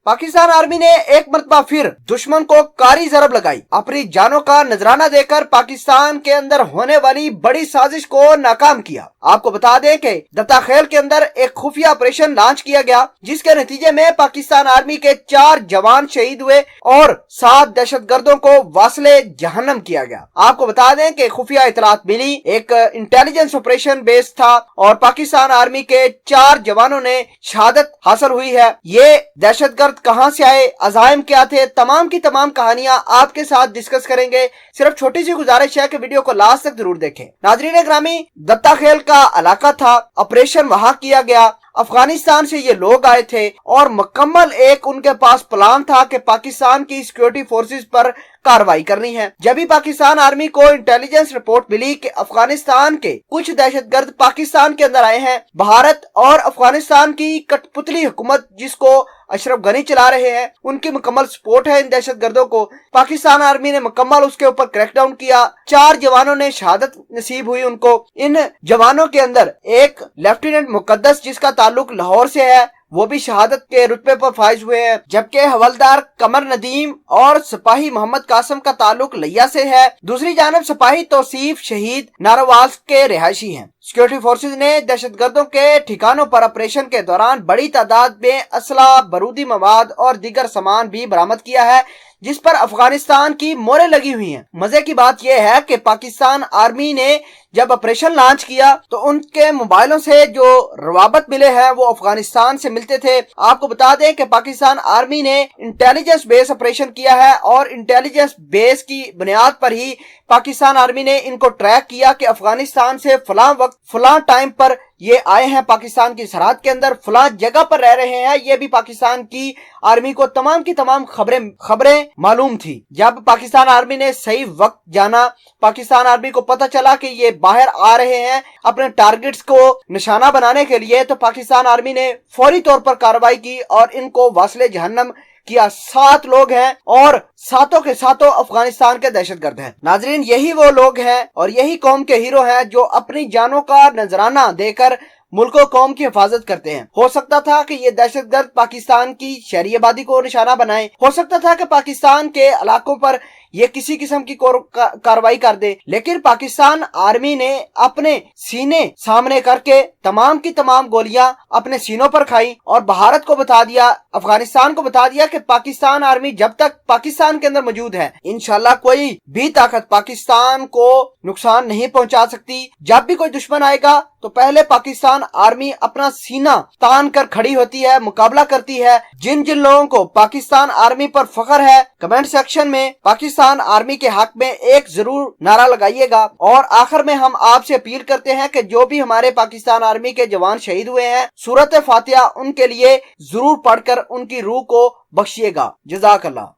Pakistan army ने एक मरतबा फिर दुश्मन को कारी जरब लगाई। अपनी जानों का नजराना देकर पाकिस्तान के अंदर होने वाली बड़ी साजिश को नाकाम किया। आपको बता दें कि दत्ताखेल के अंदर एक खुफिया ऑपरेशन लॉन्च किया गया, जिसके नतीजे में पाकिस्तान आर्मी के 4 जवान शहीद हुए और 7 दहशतगर्दों को वासले जहन्नम किया गया। आपको बता दें कि खुफिया इतलात मिली, एक इंटेलिजेंस ऑपरेशन बेस था और पाकिस्तान आर्मी के 4 जवानों ने शहादत हासिल हुई है। ये दहशतगर्द कहां से आए, अजाइम क्या थे, तमाम की तमाम कहानियां आपके साथ डिस्कस करेंगे। सिर्फ छोटी सी गुजारिश है कि वीडियो को लास्ट तक जरूर देखें। नाजरीन ग्रामी, दत्ताखेल का इलाका था, ऑपरेशन वहां किया गया। अफगानिस्तान से ये लोग आए थे और मुकम्मल एक उनके पास प्लान था कि पाकिस्तान की सिक्योरिटी फोर्सेस पर कार्रवाई करनी है। जब भी पाकिस्तान आर्मी को इंटेलिजेंस रिपोर्ट मिली कि अफगानिस्तान के कुछ दहशतगर्द पाकिस्तान के अंदर आए हैं, भारत और अफगानिस्तान की कठपुतली हुकूमत जिसको अशरफ गनी चला रहे हैं, उनकी मुकम्मल सपोर्ट है इन दहशतगर्दों को। पाकिस्तान आर्मी ने मुकम्मल उसके ऊपर क्रैकडाउन किया। 4 जवानों ने शहादत नसीब हुई उनको। इन जवानों के अंदर एक लेफ्टिनेंट मुकद्दस जिसका ताल्लुक लाहौर से है, वो भी शहादत के रुतबे पर फाइज हुए हैं, जबकि हवलदार कमर नदीम और सिपाही मोहम्मद कासिम का ताल्लुक लिया से है। दूसरी जानब सिपाही तौसीफ शहीद नारावाज के रिहायशी हैं। सिक्योरिटी फोर्सेज ने दहशतगर्दों के ठिकानों पर ऑपरेशन के दौरान बड़ी तादाद में असला, बारूदी मवाद और दीगर सामान भी बरामद किया है, जिस पर अफगानिस्तान की मोहरें लगी हुई हैं। मजे की बात यह है कि पाकिस्तान आर्मी ने जब ऑपरेशन लॉन्च किया तो उनके मोबाइलों से जो रवाबत मिले हैं वो अफगानिस्तान से मिलते थे। आपको बता दें कि पाकिस्तान आर्मी ने इंटेलिजेंस बेस ऑपरेशन किया है और इंटेलिजेंस बेस की बुनियाद पर ही पाकिस्तान आर्मी ने इनको ट्रैक किया कि अफगानिस्तान से फलां वक्त फलां टाइम पर ये आए हैं, पाकिस्तान की सरहद के अंदर फलां जगह पर रह रहे हैं। ये भी पाकिस्तान की आर्मी को तमाम की तमाम खबरें मालूम थी। जब पाकिस्तान आर्मी ने सही वक्त जाना, पाकिस्तान आर्मी को पता चला कि ये बाहर आ रहे हैं अपने टारगेट्स को निशाना बनाने के लिए, तो पाकिस्तान आर्मी ने फौरी तौर पर कार्रवाई की और इनको वासले जहन्नम किया। 7 लोग हैं और सातों के सातों अफगानिस्तान के दहशतगर्द हैं। नाजरीन, यही वो लोग हैं और यही कौम के हीरो हैं जो अपनी जानों का नजराना देकर मुल्क और कौम की हिफाजत करते हैं। हो सकता था कि ये दहशतगर्द पाकिस्तान की शहरी आबादी को निशाना बनाए, हो सकता था कि पाकिस्तान के इलाकों पर ये किसी किस्म की कार्रवाई कर दे, लेकिन पाकिस्तान आर्मी ने अपने सीने सामने करके तमाम की तमाम गोलियां अपने सीनों पर खाई और भारत को बता दिया, अफगानिस्तान को बता दिया कि पाकिस्तान आर्मी जब तक पाकिस्तान के अंदर मौजूद है, इंशाल्लाह कोई भी ताकत पाकिस्तान को नुकसान नहीं पहुंचा सकती। जब भी कोई दुश्मन आएगा तो पहले पाकिस्तान आर्मी अपना सीना तान कर खड़ी होती है, मुकाबला करती है। जिन जिन लोगों को पाकिस्तान आर्मी पर फख्र है, कमेंट सेक्शन में पाकिस्तान आर्मी के हक में एक जरूर नारा लगाइएगा। और आखिर में हम आपसे अपील करते हैं कि जो भी हमारे पाकिस्तान आर्मी के जवान शहीद हुए हैं, सूरत फातिहा उनके लिए जरूर पढ़कर उनकी रूह को बख्शिएगा। जज़ाकल्लाह।